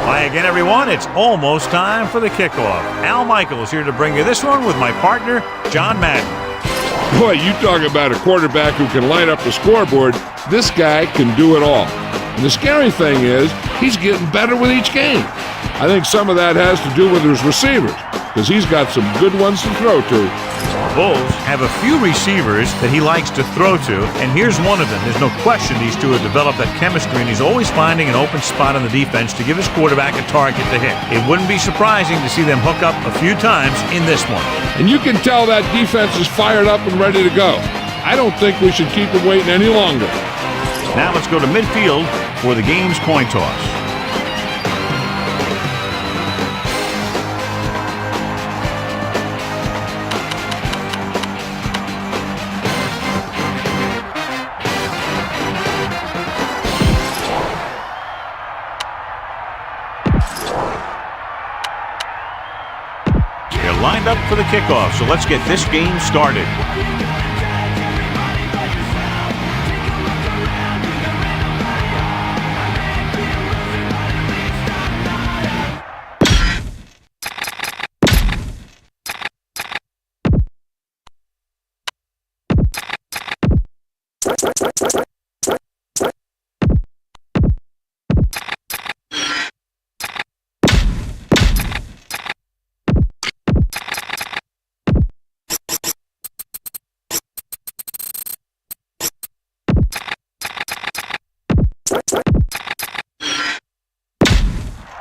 Hi again, everyone. It's almost time for the kickoff. Al Michaels here to bring you this one with my partner, John Madden. Boy, you talk about a quarterback who can light up the scoreboard. This guy can do it all. And the scary thing is, he's getting better with each game. I think some of that has to do with his receivers, because he's got some good ones to throw to. Bulls have a few receivers that he likes to throw to, and here's one of them. There's no question these two have developed that chemistry, and he's always finding an open spot on the defense to give his quarterback a target to hit. It wouldn't be surprising to see them hook up a few times in this one. And you can tell that defense is fired up and ready to go. I don't think we should keep them waiting any longer. Now let's go to midfield for the game's coin toss. Lined up for the kickoff, so let's get this game started.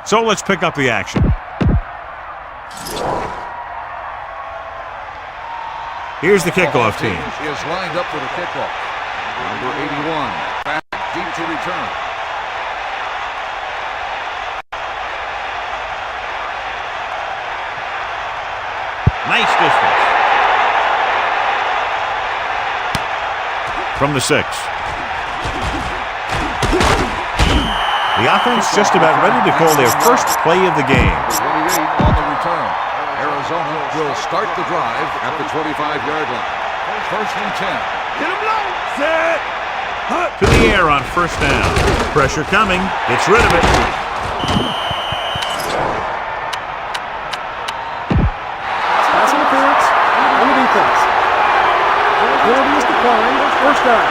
So let's pick up the action. Here's the kickoff team. Is lined up for the kickoff. Number 81, back deep to return. Nice distance. From the 6. The offense just about ready to call their first play of the game. 28 on the return. Arizona will start the drive at the 25-yard line. First and 10. Get him low. Set. To the air on first down. Pressure coming. Gets rid of it. Pass interference on the defense. Penalty is declined. First down.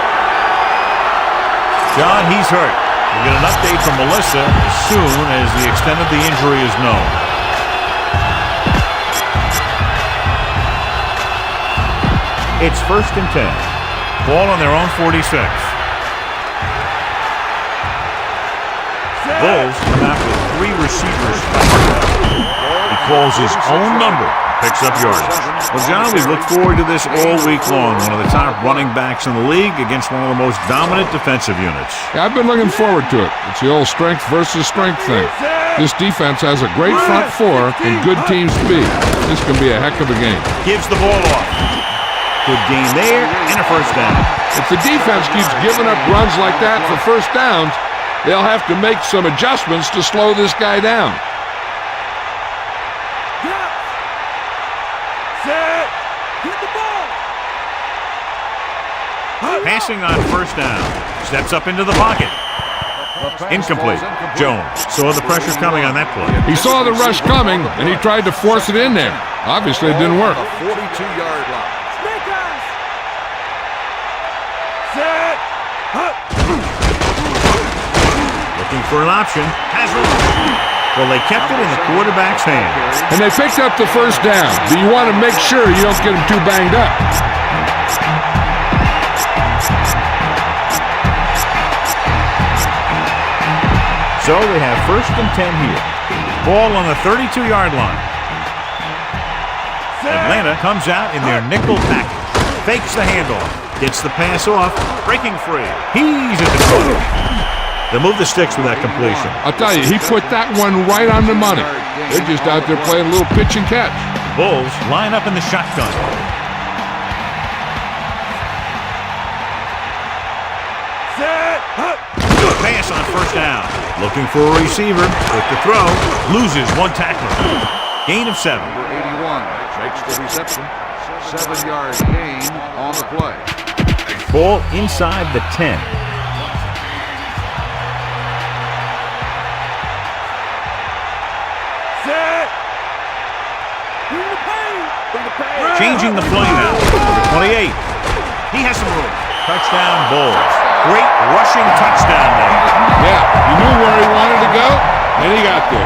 John, he's hurt. We'll get an update from Melissa as soon as the extent of the injury is known. It's first and 10. Ball on their own 46. Bulls come out with 3 receivers. He calls his own number. Picks up yardage. Well, John, we look forward to this all week long. One of the top running backs in the league against one of the most dominant defensive units. Yeah, I've been looking forward to it. It's the old strength versus strength thing. This defense has a great front four and good team speed. This can be a heck of a game. Gives the ball off. Good game there and a first down. If the defense keeps giving up runs like that for first downs, they'll have to make some adjustments to slow this guy down. Passing on first down. Steps up into the pocket. Incomplete. Jones saw the pressure coming on that play. He saw the rush coming, and he tried to force it in there. Obviously, it didn't work. The 42-yard line. Looking for an option. Has it. Well, they kept it in the quarterback's hands. And they picked up the first down. But you want to make sure you don't get them too banged up. So they have 1st and 10 here. Ball on the 32-yard line. Atlanta comes out in their nickel package. Fakes the handoff. Gets the pass off. Breaking free. He's at the corner. They'll move the sticks with that completion. I'll tell you, he put that one right on the money. They're just out there playing a little pitch and catch. Bulls line up in the shotgun. Good pass on 1st down. Looking for a receiver. With the throw. Loses one tackler. Gain of 7. Number 81 makes the reception. 7-yard gain on the play. Ball inside the 10. Changing the play now. Number 28. He has some room. Touchdown, Bulls. Great rushing touchdown there. Yeah, he knew where he wanted to go, and he got there.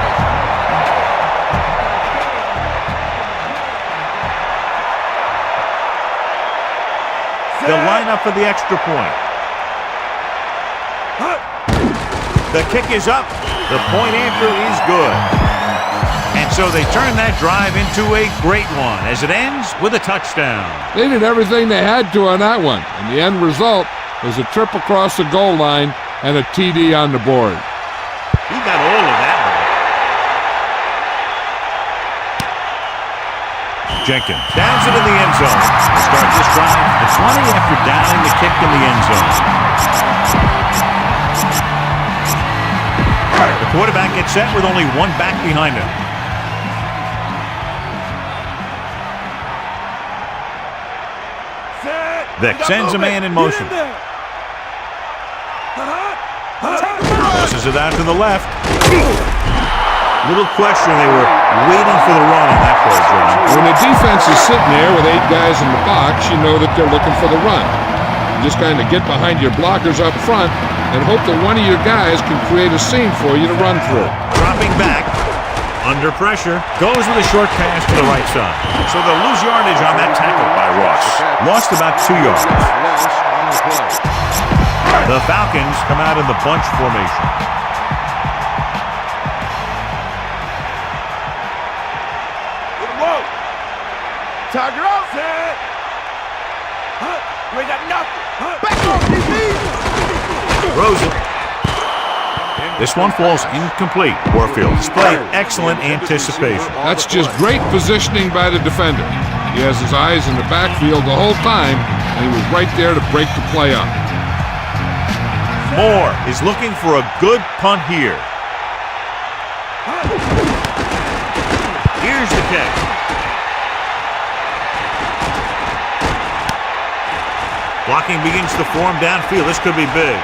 They'll line up for the extra point. The kick is up. The point after is good. And so they turn that drive into a great one as it ends with a touchdown. They did everything they had to on that one, and the end result was a trip across the goal line and a TD on the board. He got all of that one. Jenkins downs it in the end zone. To start this drive, the 20 after downing the kick in the end zone. The quarterback gets set with only one back behind him. Vick sends a man in motion. Tosses it out to the left. Little question, they were waiting for the run on that play, John. When the defense is sitting there with 8 guys in the box, you know that they're looking for the run. You just kind of get behind your blockers up front and hope that one of your guys can create a seam for you to run through. Dropping back, under pressure, goes with a short pass to the right side. So they'll lose yardage on that tackle by Ross. Lost about 2 yards. The Falcons come out in the bunch formation. Tiger out. You ain't got nothing. Back off, DB. Throws it. This one falls incomplete. Warfield displayed excellent anticipation. That's just great positioning by the defender. He has his eyes in the backfield the whole time, and he was right there to break the play up. Moore is looking for a good punt here. Here's the kick. Blocking begins to form downfield. This could be big.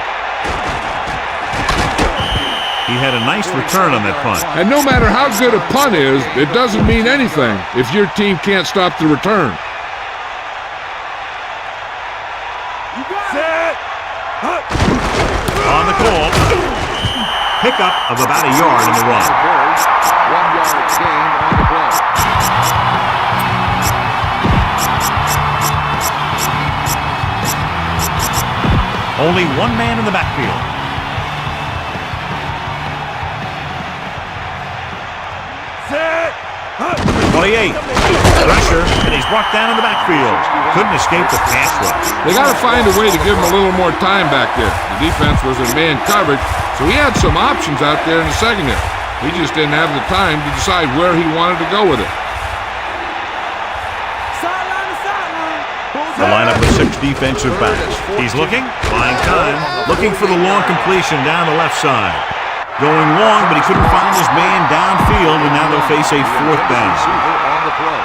He had a nice return on that punt. And no matter how good a punt is, it doesn't mean anything if your team can't stop the return. On the call. Pickup of about a yard in the run. 1-yard gain on the play. Only one man in the backfield. 28. Pressure, and he's brought down in the backfield. Couldn't escape the pass rush. They got to find a way to give him a little more time back there. The defense was in man coverage, so he had some options out there in the secondary. He just didn't have the time to decide where he wanted to go with it. The lineup with 6 defensive backs. He's looking, buying time, looking for the long completion down the left side. Going long, but he couldn't find his man downfield, and now they'll face a 4th down. On the play.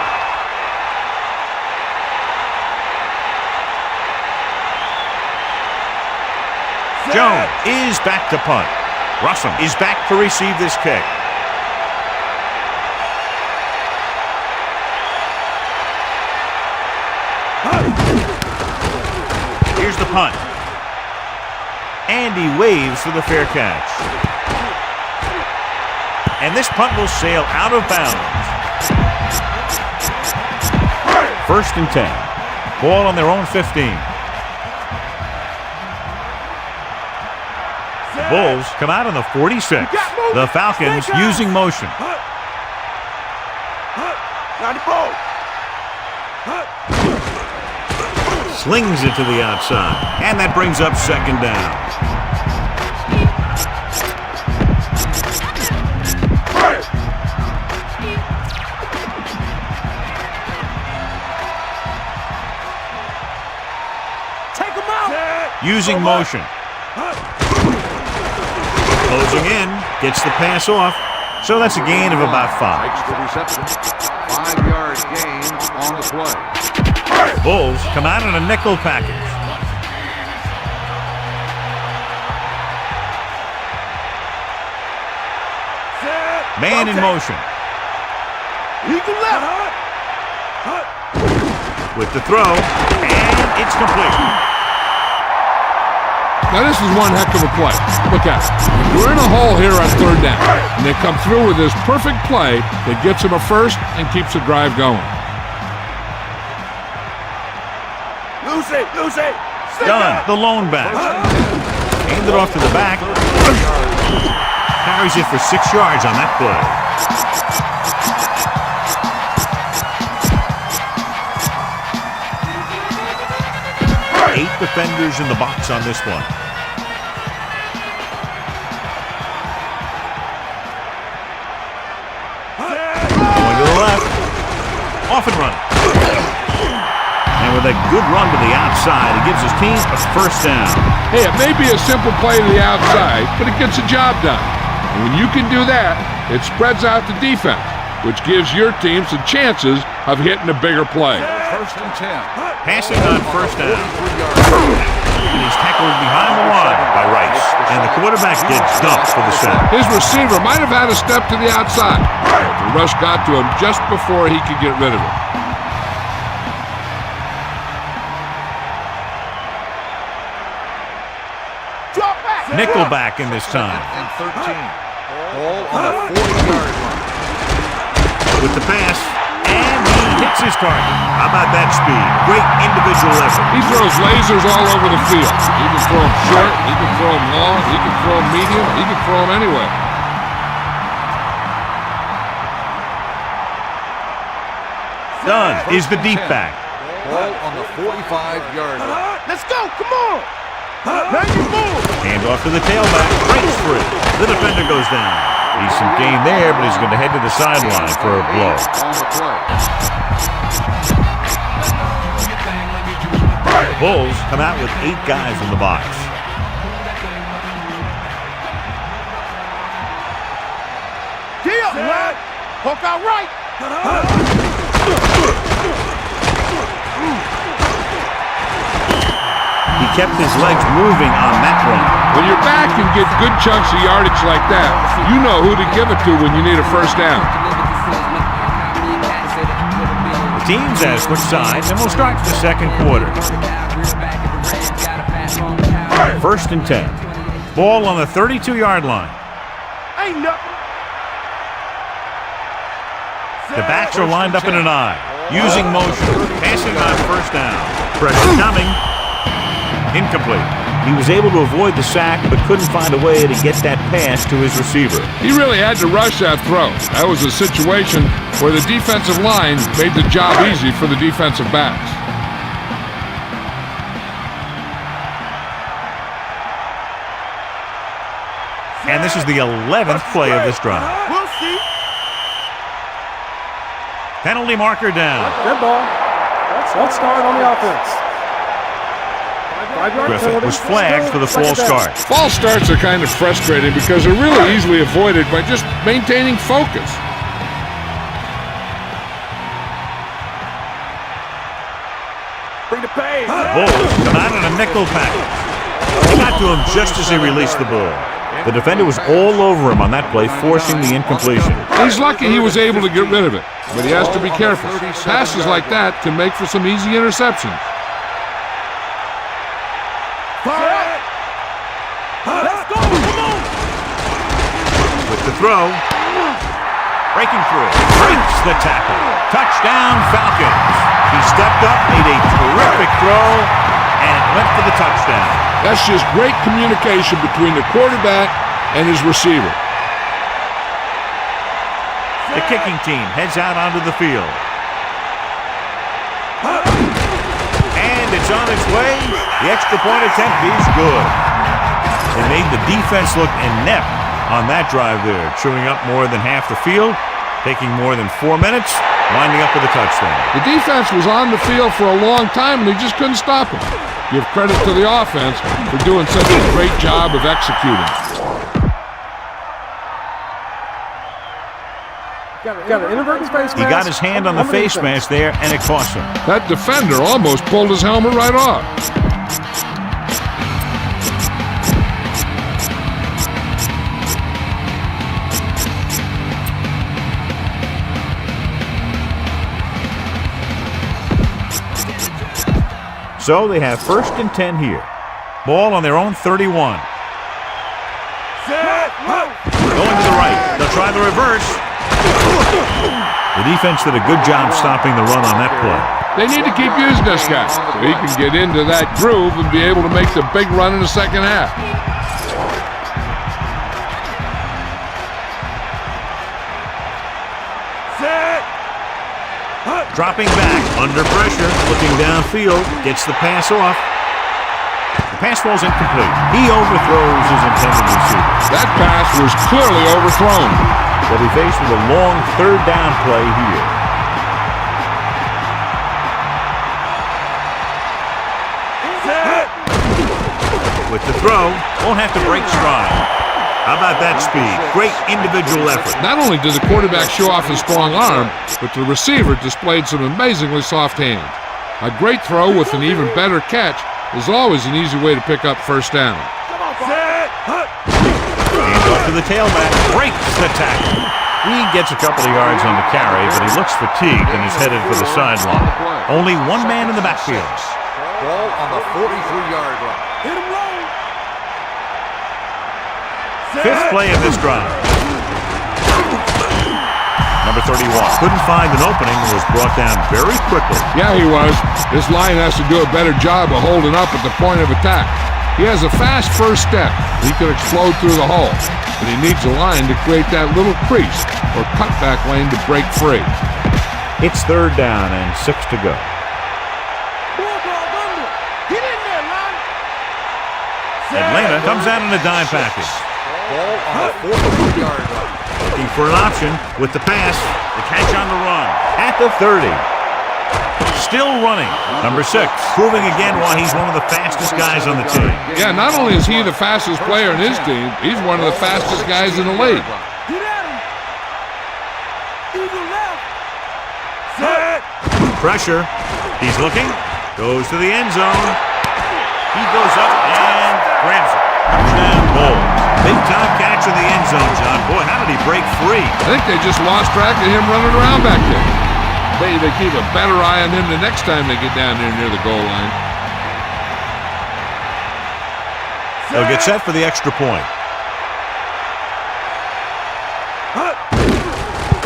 Jones is back to punt. Russell is back to receive this kick. Here's the punt. And he waves for the fair catch. And this punt will sail out of bounds. 1st and 10. Ball on their own 15. The Bulls come out on the 46. The Falcons using motion. Slings it to the outside. And that brings up 2nd down. Using motion. Closing in. Gets the pass off. So that's a gain of about 5. Makes the reception. 5-yard gain on the play. Bulls come out in a nickel package. Man in motion. With the throw. And it's complete. Now this is one heck of a play. Look at it. We're in a hole here on 3rd down, and they come through with this perfect play that gets them a first and keeps the drive going. Lose it. Dunn, the lone back. Hand it off to the back. Carries it for 6 yards on that play. Eight defenders in the box on this one. Going to the left. Off and running. And with a good run to the outside, he gives his team a 1st down. Hey, it may be a simple play to the outside, but it gets the job done. And when you can do that, it spreads out the defense, which gives your team some chances of hitting a bigger play. 1st and 10. Passing on 1st down. And he's tackled behind the line by Rice. And the quarterback gets dumped for the sack. His receiver might have had a step to the outside. The rush got to him just before he could get rid of it. Nickelback in this time. And 13. Ball on the 40-yard line. With the pass. And he hits his target. How about that speed? Great individual effort. He throws lasers all over the field. He can throw them short, he can throw them long, he can throw them medium, he can throw them anywhere. Dunn is the deep back. Ball on the 45-yard line. Let's go. Come on. Now you move. Hand off to the tailback. Breaks free. The defender goes down. Decent gain there, but he's going to head to the sideline for a blow. On the play. The Bulls come out with 8 guys in the box. Left. Hook out right. He kept his legs moving on that run. When your back can get good chunks of yardage like that, you know who to give it to when you need a 1st down. The teams have switched sides, and we'll start the 2nd quarter. 1st and 10. Ball on the 32-yard line. Ain't nothing. The backs are lined up in an I. Using motion. Passing on 1st down. Pressure coming. Incomplete. He was able to avoid the sack, but couldn't find a way to get that pass to his receiver. He really had to rush that throw. That was a situation where the defensive line made the job easy for the defensive backs. And this is the 11th play of this drive. We'll see. Penalty marker down. Good ball. Let's start on the offense. Griffith was flagged for the false start. False starts are kind of frustrating because they're really easily avoided by just maintaining focus. Bring the pace. Bulls come out in a nickel package. He got to him just as he released the ball. The defender was all over him on that play, forcing the incompletion. He's lucky he was able to get rid of it, but he has to be careful. Passes like that can make for some easy interceptions. Let's go! Come on! With the throw. Breaking through. Breaks the tackle. Touchdown, Falcons. He stepped up, made a terrific throw, and went for the touchdown. That's just great communication between the quarterback and his receiver. The kicking team heads out onto the field. And it's on its way. The extra point attempt is good. They made the defense look inept on that drive there, chewing up more than half the field, taking more than 4 minutes, winding up with a touchdown. The defense was on the field for a long time, and they just couldn't stop him. Give credit to the offense for doing such a great job of executing. Got an inadvertent face mask. He got his hand on the face mask there, and it cost him. That defender almost pulled his helmet right off. So they have 1st and 10 here. Ball on their own 31. Going to the right. They'll try the reverse. The defense did a good job stopping the run on that play. They need to keep using this guy so he can get into that groove and be able to make the big run in the second half. Dropping back, under pressure, looking downfield, gets the pass off. The pass falls incomplete. He overthrows his intended receiver. That pass was clearly overthrown. They'll be faced with a long 3rd down play here. With the throw, won't have to break stride. How about that speed? Great individual effort. Not only did the quarterback show off his strong arm, but the receiver displayed some amazingly soft hands. A great throw with an even better catch is always an easy way to pick up 1st down. Hands off to the tailback, breaks the tackle. He gets a couple of yards on the carry, but he looks fatigued and is headed for the sideline. Only one man in the backfield. Ball on the 43-yard line. Hit him low. 5th play of this drive. Number 31 couldn't find an opening and was brought down very quickly. Yeah, he was. This line has to do a better job of holding up at the point of attack. He has a fast first step. He could explode through the hole, but he needs a line to create that little crease or cutback lane to break free. It's 3rd down and 6 to go. Get in there, line. Atlanta comes out in a dime package. Ball on the 43-yard line. Looking for an option with the pass. The catch on the run. At the 30. Still running. Number 6. Proving again why he's one of the fastest guys on the team. Yeah, not only is he the fastest player in his team, he's one of the fastest guys in the league. Get at him. Eagle left. Set. Pressure. He's looking. Goes to the end zone. He goes up and grabs it. Touchdown goal. Big time catch in the end zone, John. Boy, how did he break free? I think they just lost track of him running around back there. They keep a better eye on him the next time they get down there near the goal line. They'll get set for the extra point.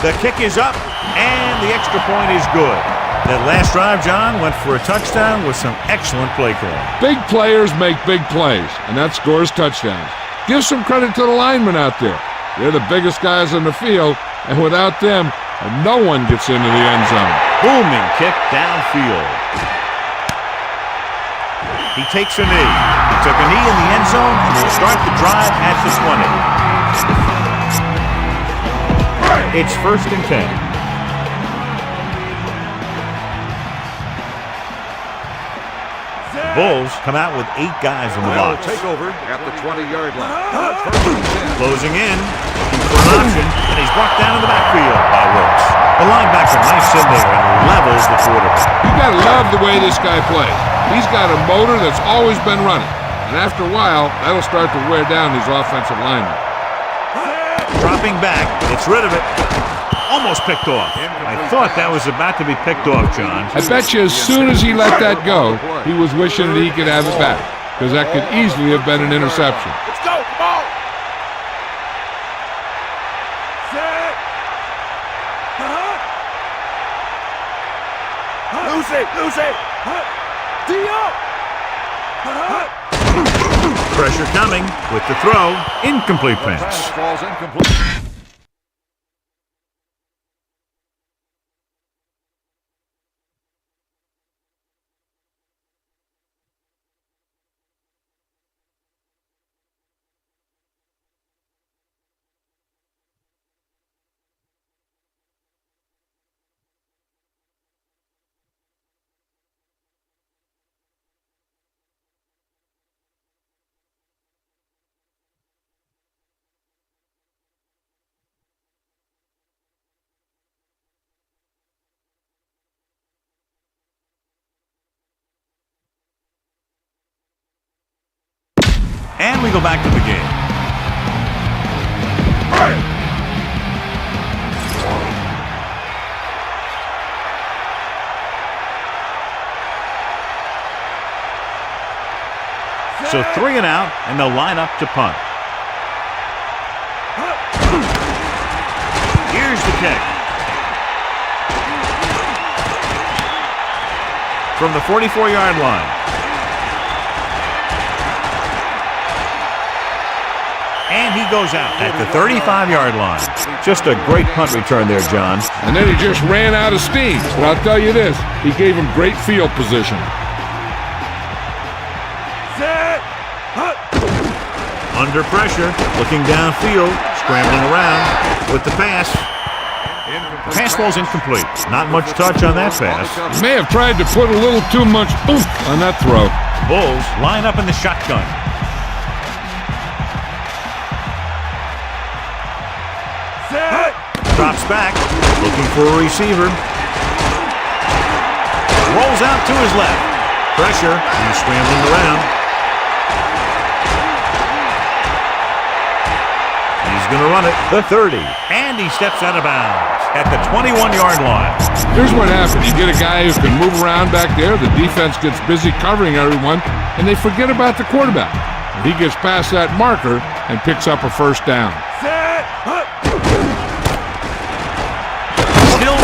The kick is up, and the extra point is good. That last drive, John, went for a touchdown with some excellent play calling. Big players make big plays, and that scores touchdowns. Give some credit to the linemen out there. They're the biggest guys on the field, and without them, no one gets into the end zone. Booming kick downfield. He takes a knee. He took a knee in the end zone and will start the drive at the 20. It's 1st and 10. Bulls come out with 8 guys in the box. Take over at the 20-yard line. Closing in, looking for an option, and he's brought down in the backfield by Wilkes. The linebacker nice in there and levels the quarterback. You got to love the way this guy plays. He's got a motor that's always been running. And after a while, that'll start to wear down his offensive lineman. Dropping back, gets rid of it. Almost picked off. I thought that was about to be picked off, John. I bet you as soon as he let that go, he was wishing that he could have it back, because that could easily have been an interception. Let's go. Ball. Set. Lose it. Lose it. D-up. Pressure coming with the throw. Incomplete pass. Falls incomplete. And we go back to the game. So 3 and out, and they'll line up to punt. Here's the kick. From the 44-yard line. And he goes out at the 35-yard line. Just a great punt return there, John. And then he just ran out of steam. But I'll tell you this, he gave him great field position. Under pressure, looking downfield, scrambling around with the pass. Pass falls incomplete. Not much touch on that pass. He may have tried to put a little too much oomph on that throw. Bulls line up in the shotgun. Drops back, looking for a receiver. Rolls out to his left. Pressure, he's scrambling around. He's going to run it, the 30. And he steps out of bounds at the 21-yard line. Here's what happens. You get a guy who can move around back there. The defense gets busy covering everyone, and they forget about the quarterback. He gets past that marker and picks up a first down. Still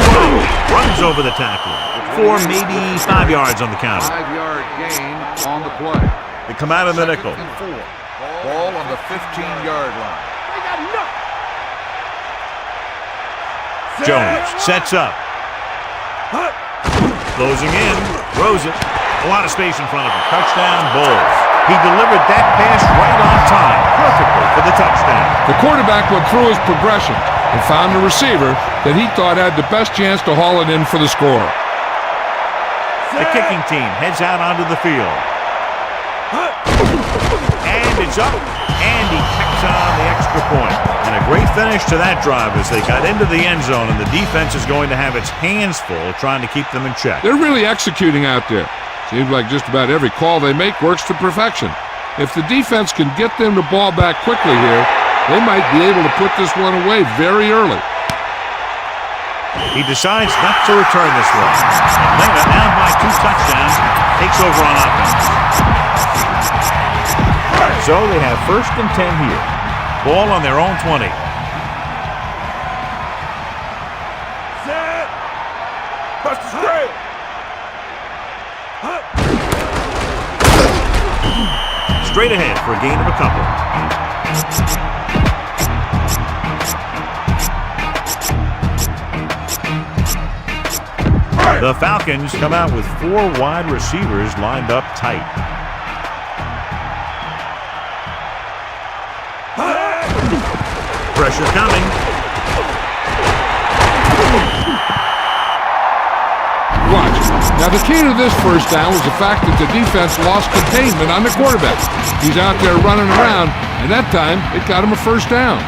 runs over the tackle for maybe 5 yards on the counter. 5-yard gain on the play. They come out of the nickel. Ball on the 15-yard line. Jones sets up. Closing in, throws it. A lot of space in front of him. Touchdown, Bulls. He delivered that pass right on time, perfectly for the touchdown. The quarterback went through his progression and found a receiver that he thought had the best chance to haul it in for the score. The kicking team heads out onto the field. And it's up, and he kicks on the extra point. And a great finish to that drive as they got into the end zone, and the defense is going to have its hands full trying to keep them in check. They're really executing out there. Seems like just about every call they make works to perfection. If the defense can get them the ball back quickly here, they might be able to put this one away very early. He decides not to return this one. Atlanta, now by 2 touchdowns, takes over on offense. So they have 1st and 10 here. Ball on their own 20. Set. Bust the screen. Straight ahead for a gain of a couple. The Falcons come out with 4 wide receivers lined up tight. Pressure coming. Watch. Now the key to this first down was the fact that the defense lost containment on the quarterback. He's out there running around, and that time it got him a first down.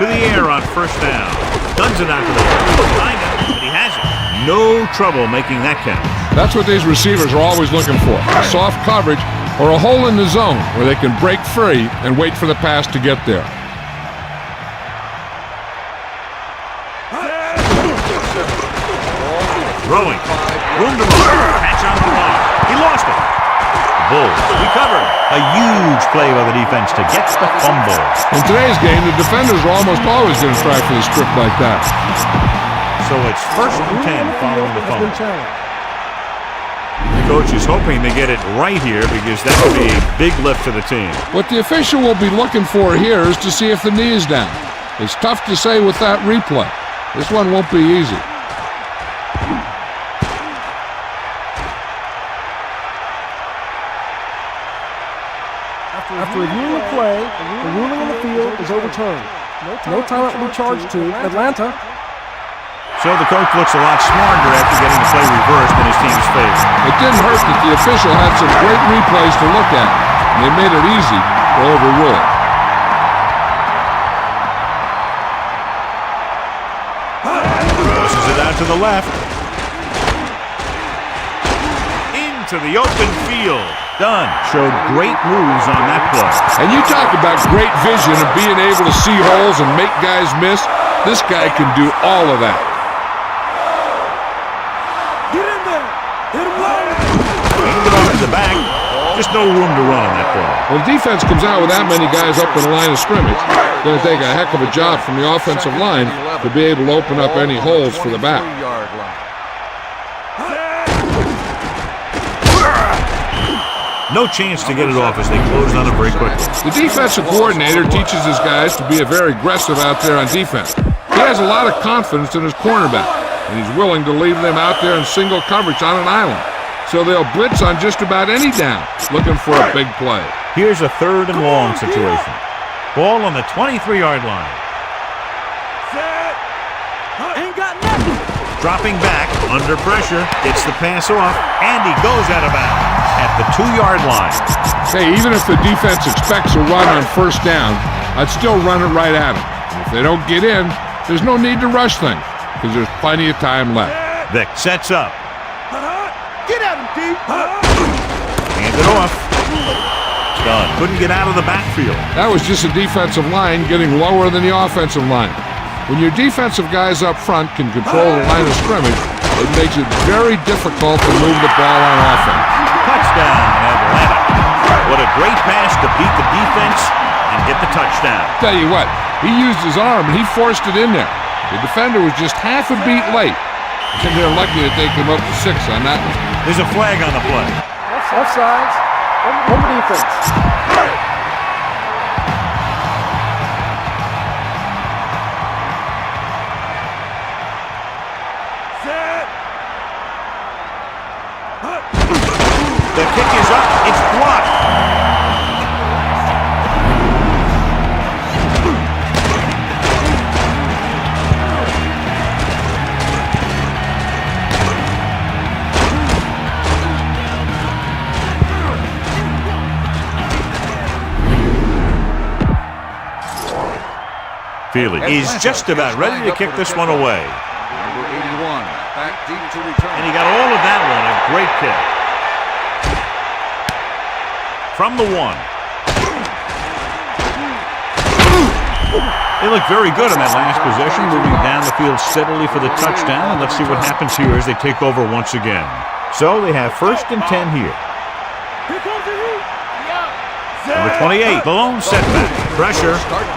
To the air on 1st down. Guns it out to the left. Behind him, but he has it. No trouble making that catch. That's what these receivers are always looking for. Soft coverage or a hole in the zone where they can break free and wait for the pass to get there. Throwing. Room to run. Catch on the line. He lost it. Bulls recovered. A huge play by the defense to get the fumble. In today's game, the defenders are almost always going to try for the strip like that. So it's 1st and 10 following the fumble. The coach is hoping to get it right here because that would be a big lift to the team. What the official will be looking for here is to see if the knee is down. It's tough to say with that replay. This one won't be easy. After reviewing the play, the ruling on the field is overturned. No timeout will be charged to Atlanta. So the coach looks a lot smarter after getting the play reversed in his team's favor. It didn't hurt that the official had some great replays to look at, and they made it easy to overrule it. Crosses it out to the left. Into the open field. Dunn showed great moves on that play. And you talk about great vision and being able to see holes and make guys miss. This guy can do all of that. Get in there. Hit him low. Aimed it off to the back. Just no room to run on that play. When defense comes out with that many guys up in the line of scrimmage, it's going to take a heck of a job from the offensive line to be able to open up any holes for the back. No chance to get it off as they closed on it very quickly. The defensive coordinator teaches his guys to be very aggressive out there on defense. He has a lot of confidence in his cornerback, and he's willing to leave them out there in single coverage on an island. So they'll blitz on just about any down, looking for a big play. Here's a 3rd and long situation. Ball on the 23-yard line. Set. Ain't got nothing. Dropping back, under pressure, gets the pass off, and he goes out of bounds at the 2-yard line. Hey, even if the defense expects a run on 1st down, I'd still run it right at them. If they don't get in, there's no need to rush things, because there's plenty of time left. Vic sets up. Get at him, D. Hand it off. Dunn couldn't get out of the backfield. That was just a defensive line getting lower than the offensive line. When your defensive guys up front can control the line of scrimmage, it makes it very difficult to move the ball on offense. Touchdown, Atlanta. What a great pass to beat the defense and get the touchdown. Tell you what, he used his arm and he forced it in there. The defender was just half a beat late. And they're lucky that they came up to 6 on that one. There's a flag on the play. Offsides. Home defense. Set. The kick is up. It's blocked. Feely is just about ready to kick this one away. Number 81, back deep to return. And he got all of that one. A great kick. From the 1. They look very good in that last possession, moving down the field steadily for the touchdown. And let's see what happens here as they take over once again. So they have 1st and 10 here. Here comes the heat. Number 28, the lone setback. Pressure.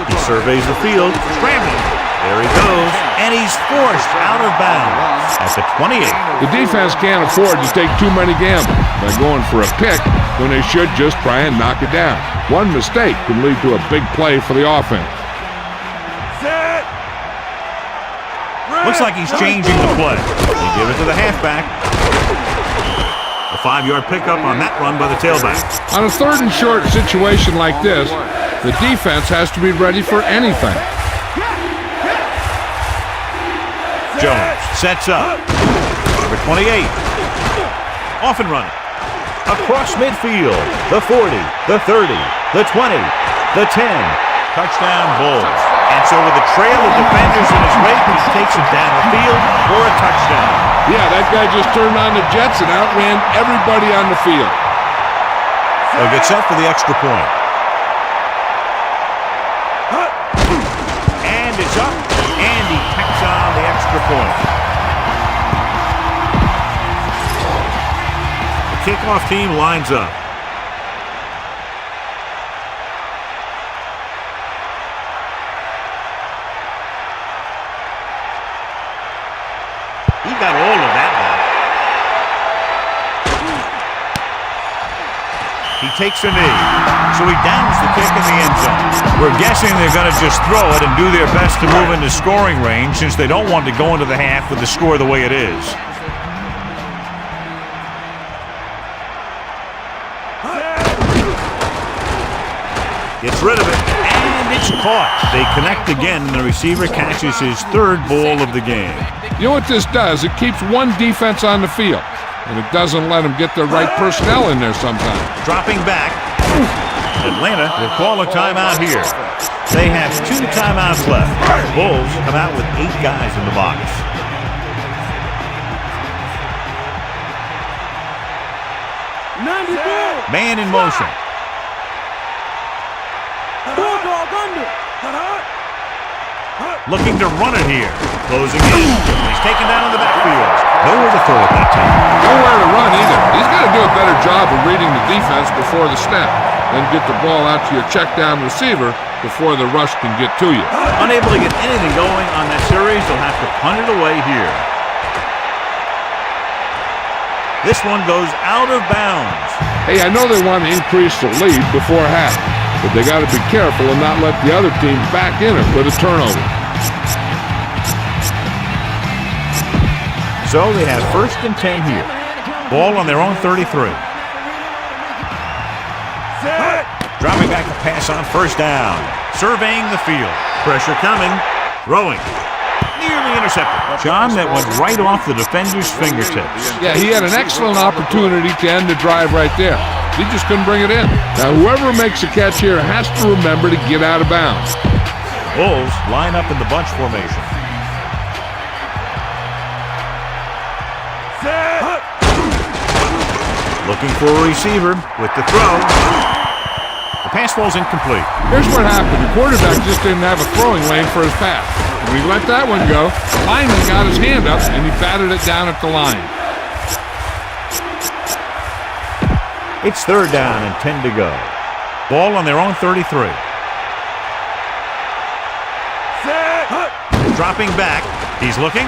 He surveys the field. Scrambling. There he goes. And he's forced out of bounds at the 28. The defense can't afford to take too many gambles by going for a pick when they should just try and knock it down. One mistake can lead to a big play for the offense. Set. Looks like he's changing the play. They give it to the halfback. A 5-yard pickup on that run by the tailback. On a 3rd and short situation like this, the defense has to be ready for anything. Jones sets up. Number 28. Off and running. Across midfield. The 40, the 30, the 20, the 10. Touchdown Bulls. And And so with a trail of defenders in his wake, he takes it down the field for a touchdown. Yeah, that guy just turned on the jets and outran everybody on the field. They'll get set for the extra point. And it's up, and he tacks on the extra point. The kickoff team lines up. He got all of that one. He takes a knee, so he downs the kick in the end zone. We're guessing they're going to just throw it and do their best to move into scoring range since they don't want to go into the half with the score the way it is. Gets rid of it, and it's caught. They connect again, and the receiver catches his third ball of the game. You know what this does? It keeps one defense on the field, and it doesn't let them get the right personnel in there sometimes. Dropping back. Atlanta will call a timeout here. They have 2 timeouts left. Bulls come out with 8 guys in the box. Man in motion. Looking to run it here. Closing in. He's taken down in the backfield. Nowhere to throw at that time. Nowhere to run either. He's got to do a better job of reading the defense before the snap. Then get the ball out to your check down receiver before the rush can get to you. Unable to get anything going on that series, they'll have to punt it away here. This one goes out of bounds. Hey, I know they want to increase the lead before half, but they got to be careful and not let the other team back in it with a turnover. So they have 1st and 10 here. Ball on their own 33. Dropping back to pass on 1st down. Surveying the field. Pressure coming. Throwing. Nearly intercepted. John, that went right off the defender's fingertips. Yeah, he had an excellent opportunity to end the drive right there. He just couldn't bring it in. Now, whoever makes a catch here has to remember to get out of bounds. Bulls line up in the bunch formation. Looking for a receiver with the throw. The pass falls incomplete. Here's what happened. The quarterback just didn't have a throwing lane for his pass. We let that one go. The lineman got his hand up, and he batted it down at the line. It's 3rd down and 10 to go. Ball on their own 33. Dropping back. He's looking.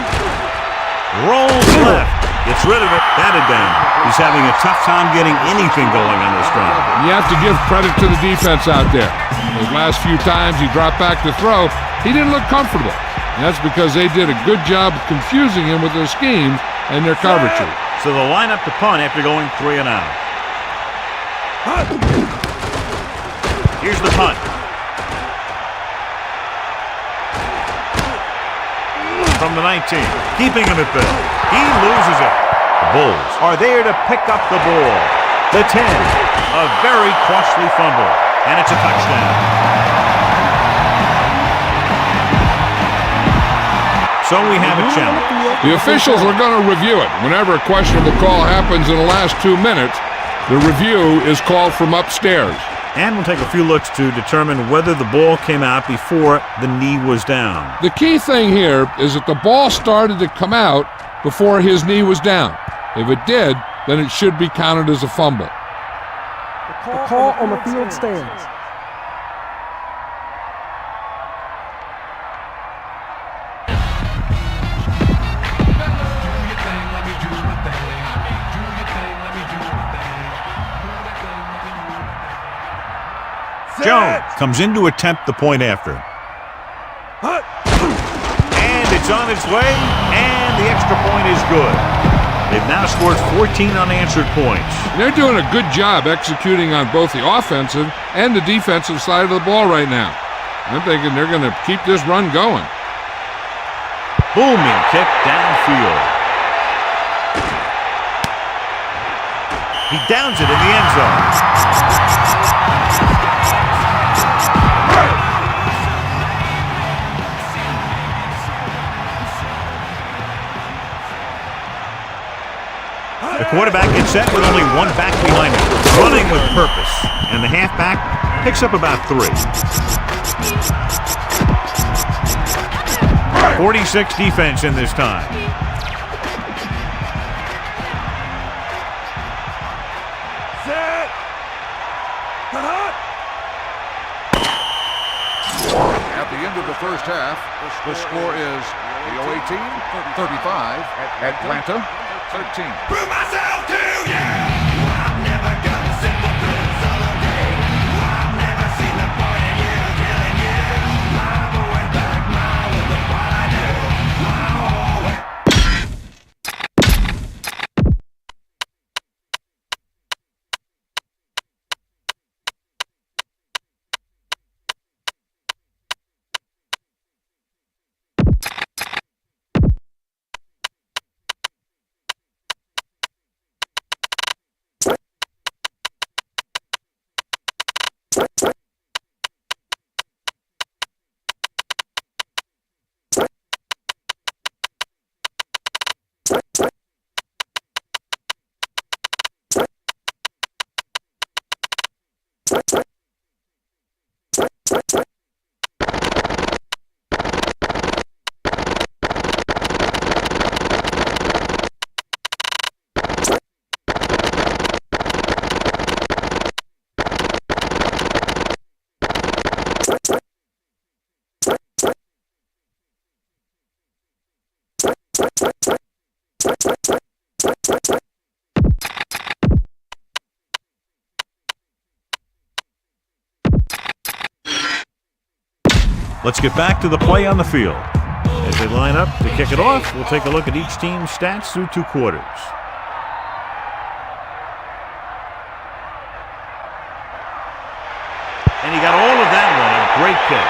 Rolls left. Gets rid of it. Batted down. He's having a tough time getting anything going on this drive. You have to give credit to the defense out there. Those last few times he dropped back to throw, he didn't look comfortable. And that's because they did a good job of confusing him with their schemes and their coverages. So they'll line up to punt after going 3 and out. Here's the punt. From the 19, keeping him at bay. He loses it. The Bulls are there to pick up the ball. The 10, a very costly fumble, and it's a touchdown. So we have a challenge. The officials are going to review it. Whenever a questionable call happens in the last 2 minutes, the review is called from upstairs. And we'll take a few looks to determine whether the ball came out before the knee was down. The key thing here is that the ball started to come out before his knee was down. If it did, then it should be counted as a fumble. The call on the field stands. Jones comes in to attempt the point after. And it's on its way, and the extra point is good. They've now scored 14 unanswered points. They're doing a good job executing on both the offensive and the defensive side of the ball right now. I'm thinking they're going to keep this run going. Booming kick downfield. He downs it in the end zone. quarterback gets set with only one back behind him, running with purpose. And the halfback picks up about 3. 46 defense in this time. Set. At the end of the first half, the score is the OA team 35, Atlanta 13. Prove myself to you. I'm never gonna settle for this holiday. I've never seen the point in you killing you. I'm going back now with the what I do. Let's get back to the play on the field. As they line up to kick it off, we'll take a look at each team's stats through 2 quarters. And he got all of that one. A great kick.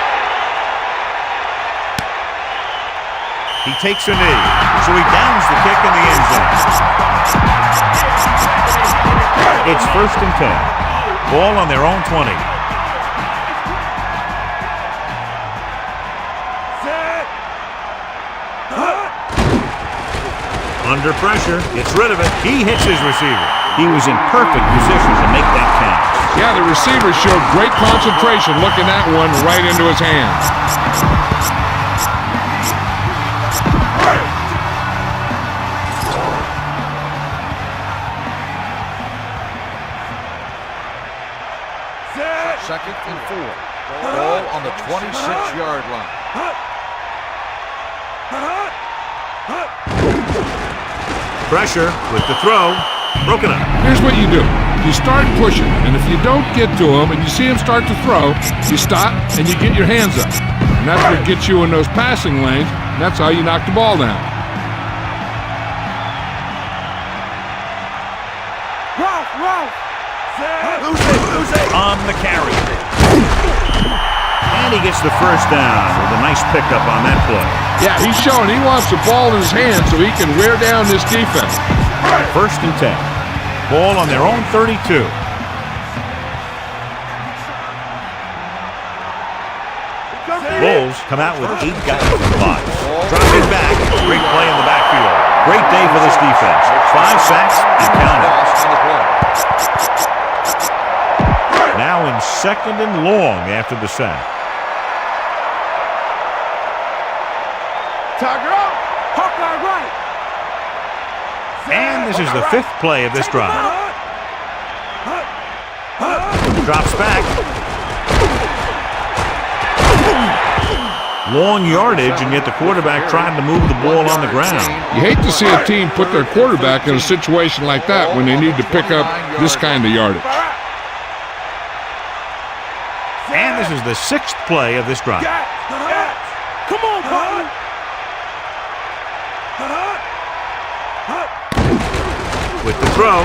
He takes a knee, so he downs the kick in the end zone. It's 1st and 10. Ball on their own 20. Under pressure, gets rid of it. He hits his receiver. He was in perfect position to make that catch. Yeah, the receiver showed great concentration looking that one right into his hands. Second and 4. Ball on the 26-yard line. Pressure with the throw. Broken up. Here's what you do. You start pushing, and if you don't get to him and you see him start to throw, you stop and you get your hands up. And that's what gets you in those passing lanes, and that's how you knock the ball down. Ralph! Lose it! On the carry. And he gets the first down with a nice pickup on that play. Yeah, he's showing he wants the ball in his hand so he can wear down this defense. 1st and 10. Ball on their own 32. Bulls come out with 8 guys in the box. Dropping back. Great play in the backfield. Great day for this defense. 5 sacks and counting. Now in 2nd and long after the sack. Tiger up! Hawkeye right! And this is the 5th play of this drive. Drops back. Long yardage, and yet the quarterback trying to move the ball on the ground. You hate to see a team put their quarterback in a situation like that when they need to pick up this kind of yardage. And this is the 6th play of this drive. Come on, partner! With the throw,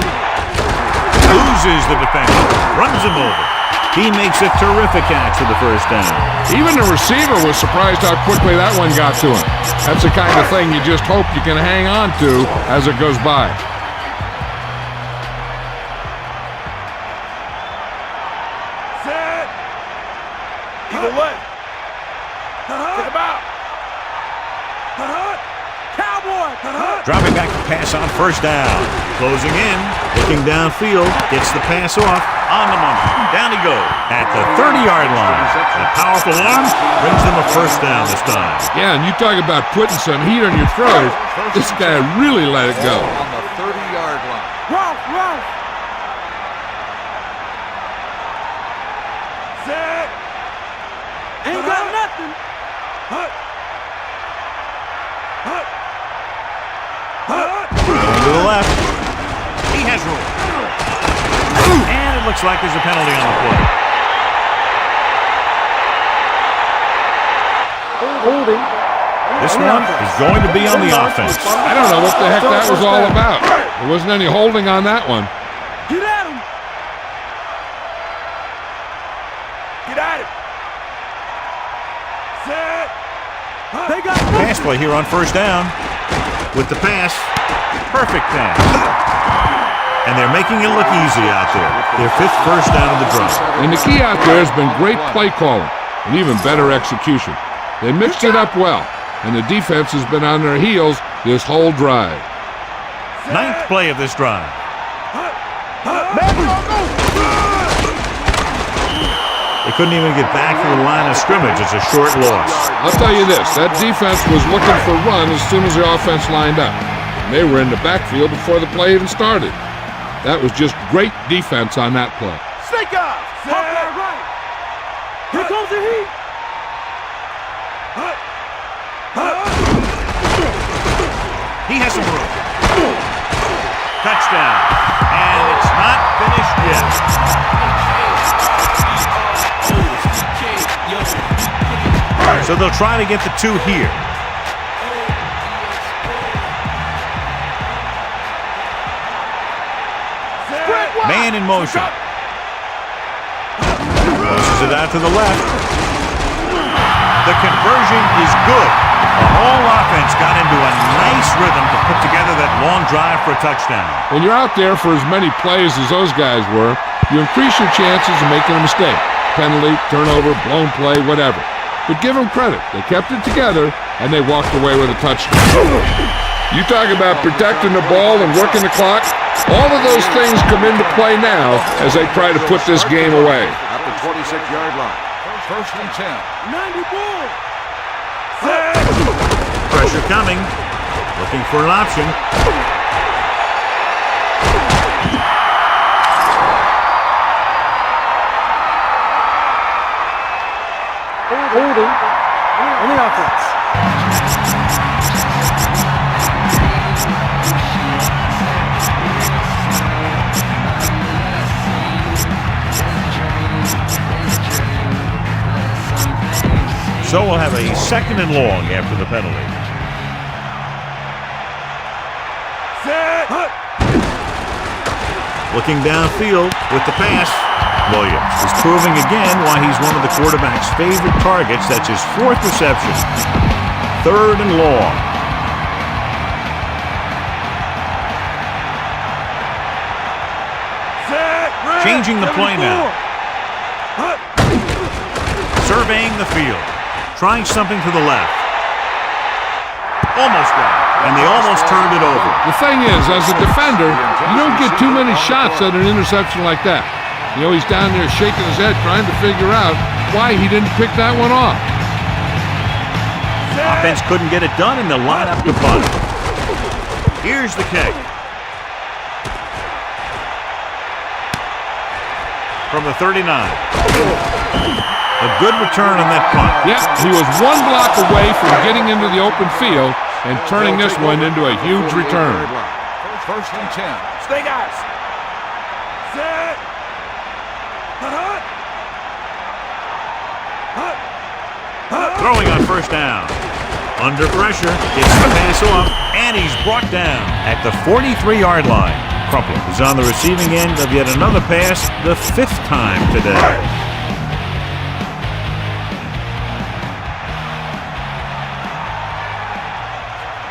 loses the defender, runs him over. He makes a terrific catch for the first down. Even the receiver was surprised how quickly that one got to him. That's the kind of thing you just hope you can hang on to as it goes by. Set! Eagle what? Take him out! Cowboy! Dropping back to pass on first down. Closing in. Looking downfield. Gets the pass off. On the money. Down he goes. At the 30-yard line. A powerful arm brings them a first down this time. Yeah, and you talk about putting some heat on your throws. This guy really let it go. On the 30-yard line. Run! Set! Ain't got nothing! Going to the left. He has room. And it looks like there's a penalty on the play. Holding. This one is going to be on the offense. I don't know what the heck that was all about. There wasn't any holding on that one. Get at him! Get at him! Set! They got Pass play here on first down. With the pass. Perfect pass. And they're making it look easy out there. Their 5th first down of the drive. And the key out there has been great play calling and even better execution. They mixed it up well, and the defense has been on their heels this whole drive. 9th play of this drive. They couldn't even get back to the line of scrimmage. It's a short loss. I'll tell you this, that defense was looking for run as soon as the offense lined up. And they were in the backfield before the play even started. That was just great defense on that play. Snake eyes! Pop that right! Here comes the heat! He has some room. Touchdown. And it's not finished yet. So they'll try to get the 2 here. Man in motion. Pushes it out to the left. The conversion is good. The whole offense got into a nice rhythm to put together that long drive for a touchdown. When you're out there for as many plays as those guys were, you increase your chances of making a mistake. Penalty, turnover, blown play, whatever. But give them credit. They kept it together, and they walked away with a touchdown. You talk about protecting the ball and working the clock. All of those things come into play now as they try to put this game away. At the 26-yard line. First and 10. 90 ball! Pressure coming. Looking for an option. Holding on the offense. So we'll have a 2nd and long after the penalty. Looking downfield with the pass. Williams is proving again why he's one of the quarterback's favorite targets. That's his 4th reception. 3rd and long. Changing the play now. Surveying the field. Trying something to the left. Almost got it. And they almost turned it over. The thing is, as a defender, you don't get too many shots at an interception like that. You know, he's down there shaking his head trying to figure out why he didn't pick that one off. Offense couldn't get it done, and they'll line up to punt. Here's the kick. From the 39. A good return on that punt. Yeah, he was one block away from getting into the open field and turning this one into a huge return. First and 10. Snake eyes! Set! Throwing on first down. Under pressure, gets the pass off, and he's brought down at the 43-yard line. Crumpler is on the receiving end of yet another pass, the 5th time today.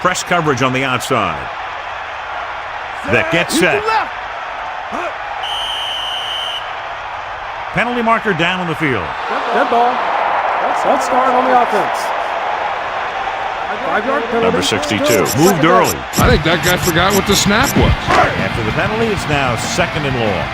Press coverage on the outside. That gets set. Penalty marker down on the field. Dead ball. Let's start on the offense. 5-yard penalty. Number 62. Moved early. I think that guy forgot what the snap was. After the penalty, it's now 2nd and long.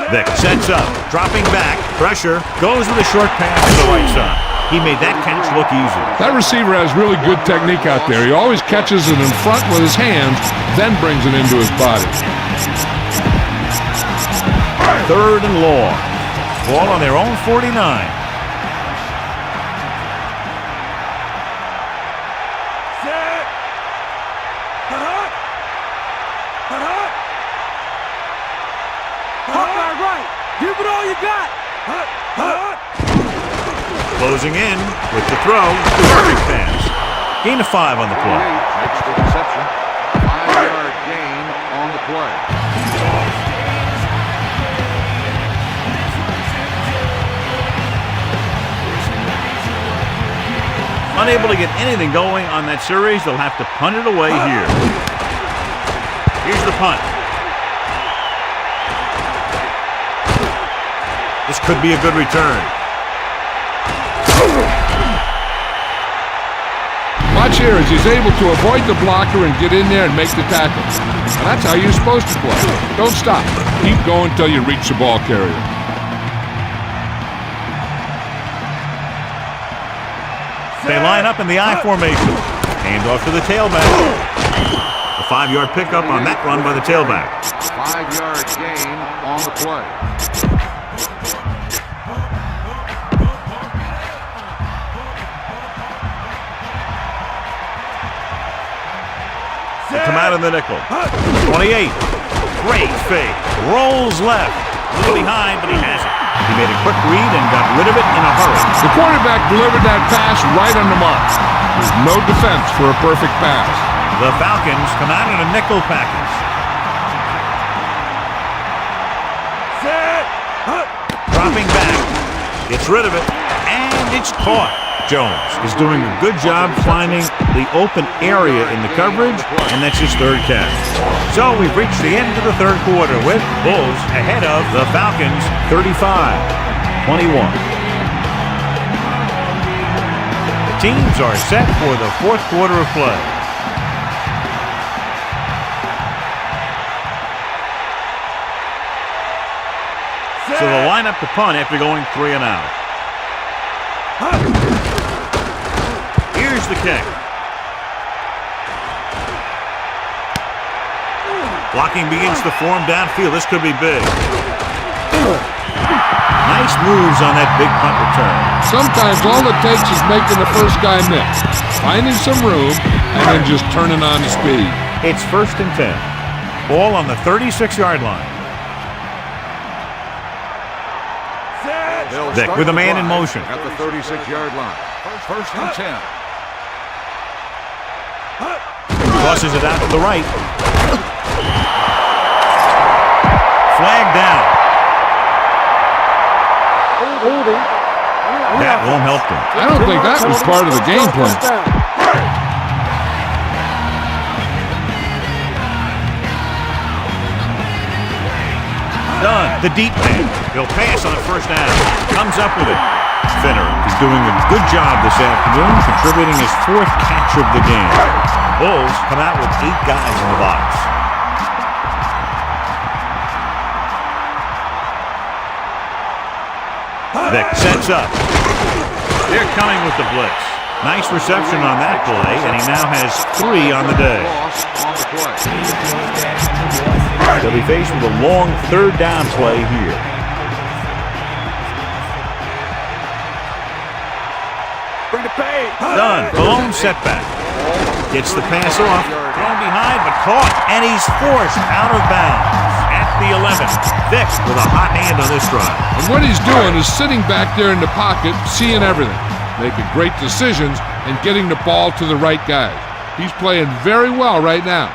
Vick sets up, dropping back, pressure, goes with a short pass to the right side. He made that catch look easy. That receiver has really good technique out there. He always catches it in front with his hands, then brings it into his body. 3rd and long. Ball on their own 49. Give it all you got. Closing in with the throw. Perfect pass. Gain of 5 on the play. Makes the reception. 5-yard gain on the play. Unable to get anything going on that series, they'll have to punt it away here. Here's the punt. This could be a good return. Watch here as he's able to avoid the blocker and get in there and make the tackle. And that's how you're supposed to play. Don't stop. Keep going until you reach the ball carrier. They line up in the I formation. Hand off to the tailback. A 5-yard pickup on that run by the tailback. 5-yard gain on the play. They come out in the nickel. 28. Great fake. Rolls left. A little behind, but he has it. He made a quick read and got rid of it in a hurry. The quarterback delivered that pass right on the mark. There's no defense for a perfect pass. The Falcons come out in a nickel package. Dropping back. Gets rid of it. And it's caught. Jones is doing a good job finding the open area in the coverage, and that's his 3rd catch. So we've reached the end of the 3rd quarter with Bulls ahead of the Falcons 35-21. The teams are set for the 4th quarter of play. So they'll line up to punt after going 3 and out. Here's the kick. Blocking begins to form downfield. This could be big. Nice moves on that big punt return. Sometimes all it takes is making the first guy miss, finding some room, and then just turning on the speed. It's 1st and 10. Ball on the 36-yard line. Vick with a man in motion. At the 36-yard line. 1st and 10. Tosses it out to the right. Flag down. That won't help them. I don't think that was part of the game plan. Done. The deep man. He'll pass on the 1st down. Comes up with it. Finner is doing a good job this afternoon, contributing his 4th catch of the game. Bulls come out with 8 guys in the box. Vick sets up. They're coming with the blitz. Nice reception on that play, and he now has 3 on the day. They'll be faced with a long 3rd down play here. Done. Balone setback. Gets the pass off. Thrown behind, but caught. And he's forced out of bounds at the 11. Vick with a hot hand on this drive. And what he's doing is sitting back there in the pocket, seeing everything, making great decisions, and getting the ball to the right guys. He's playing very well right now.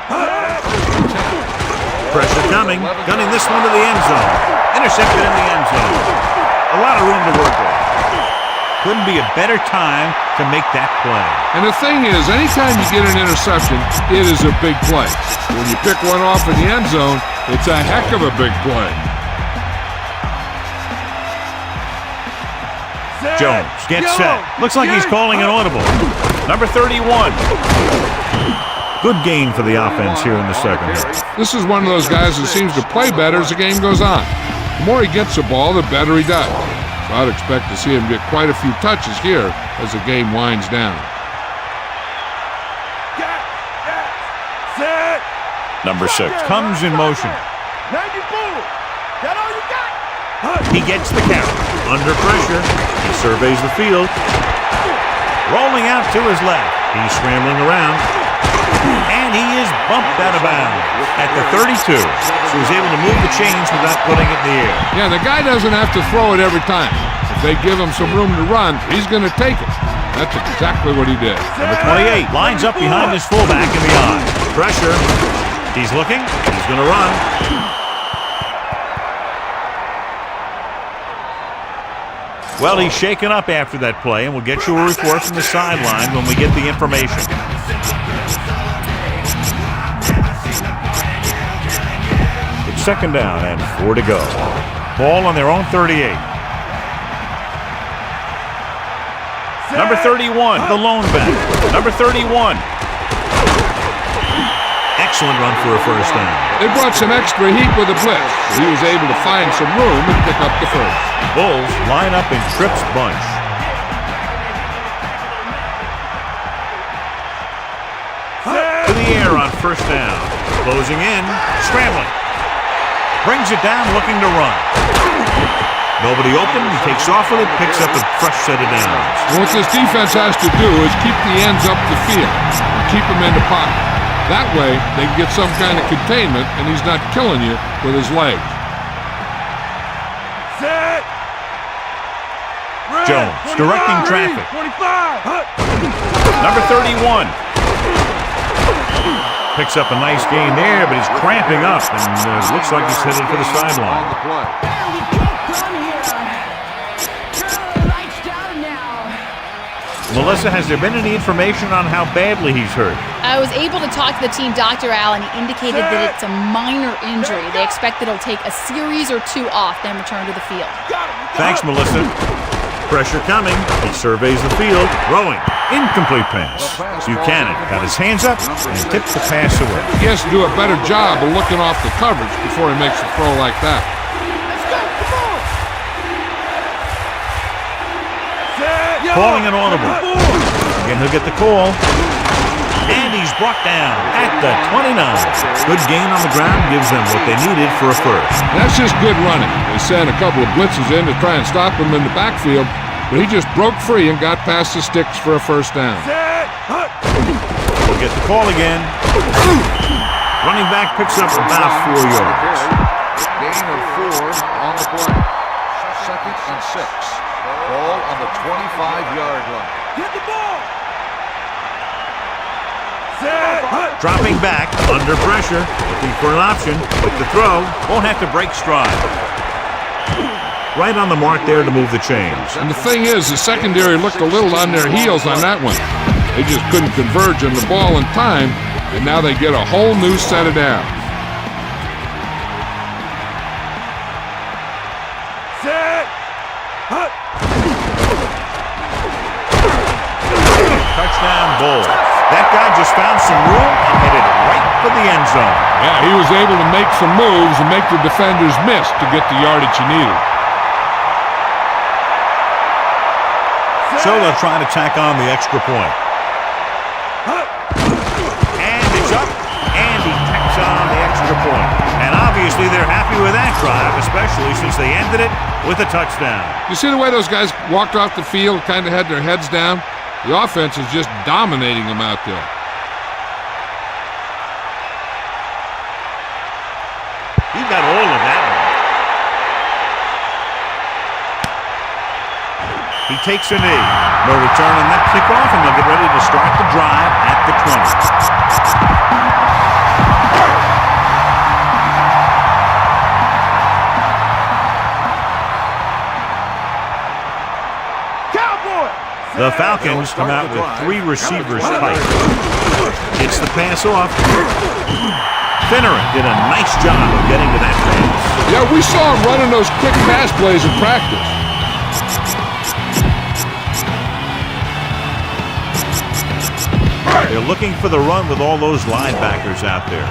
Pressure coming. Gunning this one to the end zone. Intercepted in the end zone. A lot of room to work with. Couldn't be a better time to make that play. And the thing is, anytime you get an interception, it is a big play. When you pick one off in the end zone, it's a heck of a big play. Jones gets set. Looks like he's calling an audible. Number 31. Good gain for the offense here in the second half. This is one of those guys that seems to play better as the game goes on. The more he gets the ball, the better he does. So I'd expect to see him get quite a few touches here as the game winds down. Number 6 comes in motion. He gets the carry. Under pressure. He surveys the field. Rolling out to his left. He's scrambling around. And he is bumped out of bounds at the 32. So he's able to move the chains without putting it in the air. Yeah, the guy doesn't have to throw it every time. If they give him some room to run, he's going to take it. That's exactly what he did. Number 28 lines up behind his fullback in the eye. Pressure. He's looking. He's going to run. Well, he's shaken up after that play, and we'll get you a report from the sideline when we get the information. It's second down and 4 to go. Ball on their own 38. Number 31, the lone back. Number 31. Excellent run for a first down. They brought some extra heat with the blitz. He was able to find some room and pick up the first. Bulls line up in trips bunch. To the air on first down. Closing in, scrambling. Brings it down, looking to run. Nobody open, he takes off with it, picks up a fresh set of downs. And what this defense has to do is keep the ends up the field and keep them in the pocket. That way, they can get some kind of containment, and he's not killing you with his legs. Jones directing traffic. Number 31. Picks up a nice gain there, but he's cramping up, and looks like he's headed for the sideline. Melissa, has there been any information on how badly he's hurt? I was able to talk to the team doctor, Al, and he indicated that it's a minor injury. They expect that it'll take a series or 2 off, then return to the field. Thanks, Melissa. Pressure coming. He surveys the field. Throwing. Incomplete pass. Buchanan got his hands up and tipped the pass away. He has to do a better job of looking off the coverage before he makes a throw like that. Calling an audible. Again, he'll get the call. And he's brought down at the 29. Good gain on the ground gives them what they needed for a first. That's just good running. They sent a couple of blitzes in to try and stop him in the backfield, but he just broke free and got past the sticks for a first down. We'll get the call again. Running back picks up about 4 yards. Gain of 4 on the play. 2nd and 6. Ball on the 25-yard line. Get the ball! Dropping back, under pressure, looking for an option. With the throw, won't have to break stride. Right on the mark there to move the chains. And the thing is, the secondary looked a little on their heels on that one. They just couldn't converge on the ball in time, and now they get a whole new set of downs. Touchdown, Bulls. That guy just found some room and headed right for the end zone. Yeah, he was able to make some moves and make the defenders miss to get the yardage he needed. So they'll try to tack on the extra point. And it's up, and he tacks on the extra point. And obviously they're happy with that drive, especially since they ended it with a touchdown. You see the way those guys walked off the field, kind of had their heads down? The offense is just dominating them out there. You got all of that one. He takes a knee. No return on that kickoff, and they'll get ready to start the drive at the 20. The Falcons come out with 3 receivers tight. It's the pass off. Finneran did a nice job of getting to that pass. Yeah, we saw him running those quick pass plays in practice. They're looking for the run with all those linebackers out there.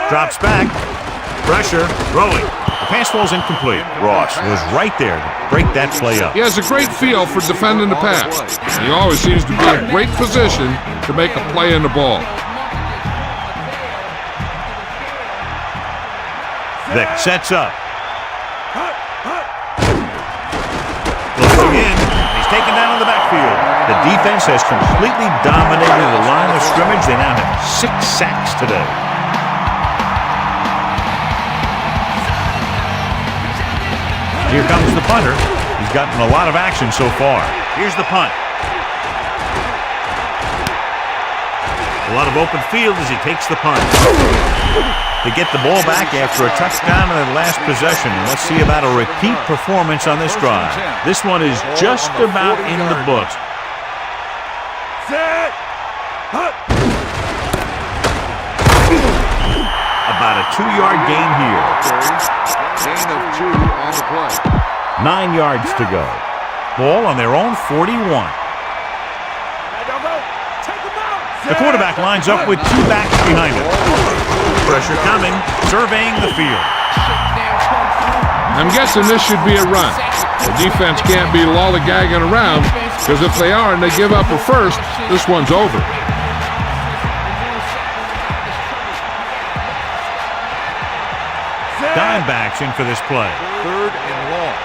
Drops back. Pressure. Throwing. The pass falls incomplete. Ross was right there to break that play up. He has a great feel for defending the pass. He always seems to be in great position to make a play in the ball. Vic sets up. Looking in. He's taken down in the backfield. The defense has completely dominated the line of scrimmage. They now have 6 sacks today. Here comes the punter. He's gotten a lot of action so far. Here's the punt. A lot of open field as he takes the punt. They get the ball back after a touchdown in their last possession. And let's see about a repeat performance on this drive. This one is just about in the books. About a 2-yard gain here. Gain of 2 on the play. 9 yards to go. Ball on their own 41. The quarterback lines up with 2 backs behind him. Pressure coming, surveying the field. I'm guessing this should be a run. The defense can't be lollygagging around, because if they are and they give up a first, this one's over. Dime backs in for this play. 3rd and long.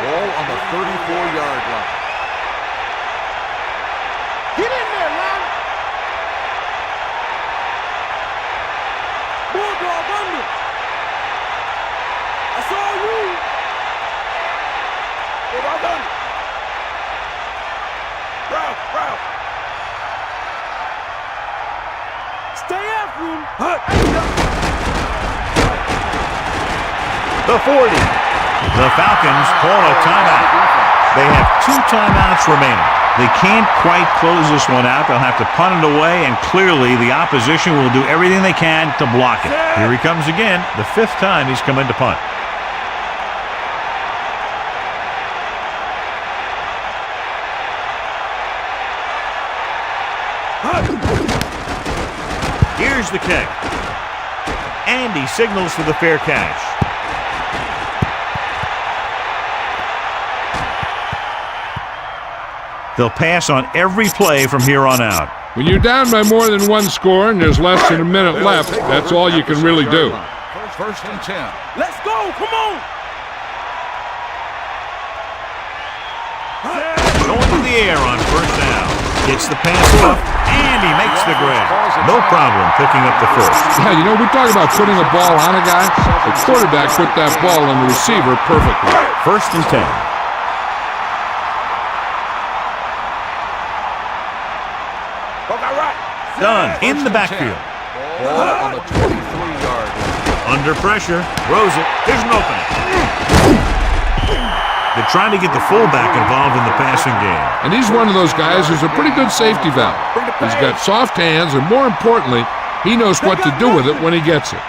Ball on the 34-yard line. Get in there, man! Bulldog under! I saw you! Bulldog under! Ralph! Stay after him! The 40. The Falcons call a timeout. They have 2 timeouts remaining. They can't quite close this one out. They'll have to punt it away, and clearly the opposition will do everything they can to block it. Here he comes again, the 5th time he's come in to punt. Here's the kick. And he signals for the fair catch. They'll pass on every play from here on out. When you're down by more than 1 score and there's less than a minute left, that's all you can really do. 1st and 10. Let's go! Come on! Going to the air on 1st down. Gets the pass off, and he makes the grab. No problem picking up the first. Yeah, you know, we talk about putting a ball on a guy. The quarterback put that ball on the receiver perfectly. 1st and 10. Done in the backfield. Ball on the 23-yard line. Under pressure, throws it. There's an opening. They're trying to get the fullback involved in the passing game. And he's one of those guys who's a pretty good safety valve. He's got soft hands, and more importantly, he knows what to do with it when he gets it.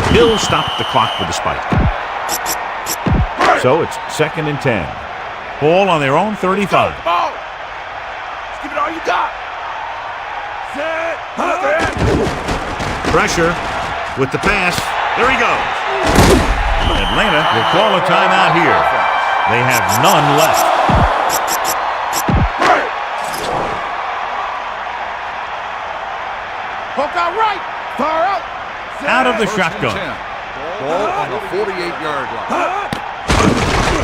He'll stop the clock with a spike. So it's 2nd and 10. Ball on their own 35. Ball! Give it all you got! Pressure with the pass. There he goes. Atlanta will call a timeout here. They have none left. Poke out right! Far out! Out of the 1st and shotgun. 10. Ball on the 48-yard line.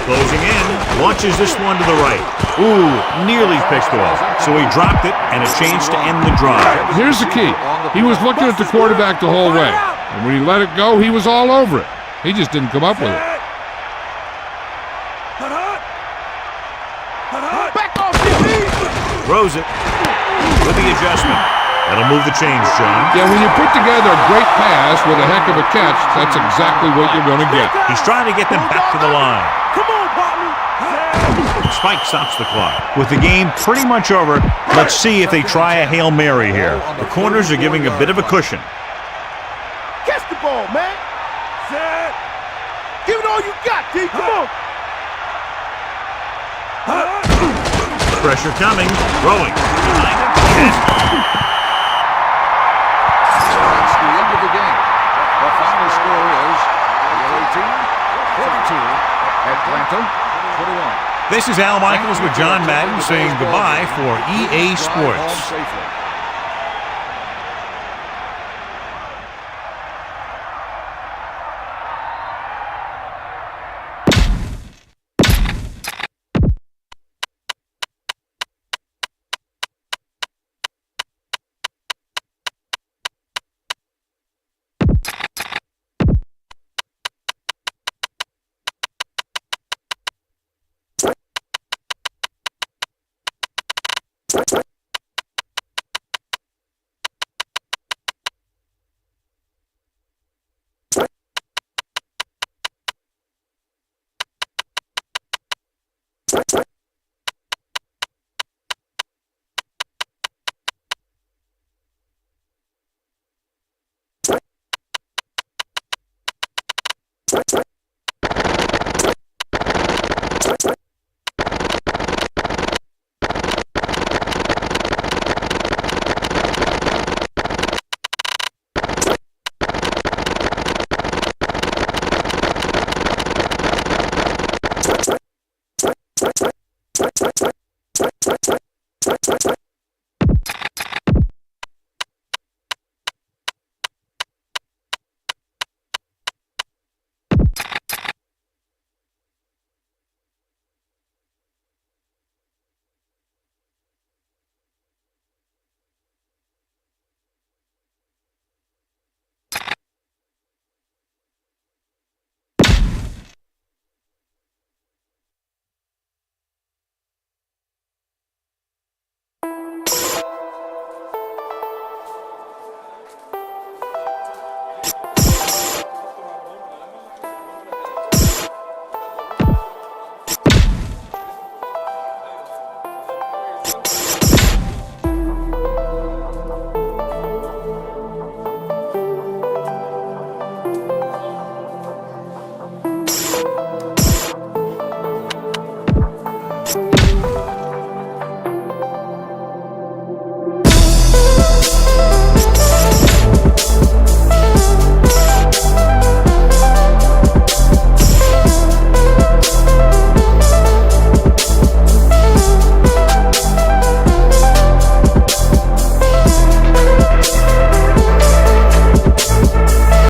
Closing in, launches this one to the right. Ooh, nearly picked off. So he dropped it, and a chance to end the drive. Here's the key. He was looking at the quarterback the whole way. And when he let it go, he was all over it. He just didn't come up with it. Back off, DB! Throws it with the adjustment. That'll move the chains, John. Yeah, when you put together a great pass with a heck of a catch, that's exactly what you're going to get. He's trying to get them back to the line. Come on, partner! Spike stops the clock. With the game pretty much over, let's see if they try a Hail Mary here. The corners are giving a bit of a cushion. Catch the ball, man! Give it all you got, D. Come on! Pressure coming. Throwing. That's the end of the game. The final score is 18-42 Atlanta 21. This is Al Michaels with John Madden saying goodbye for EA Sports.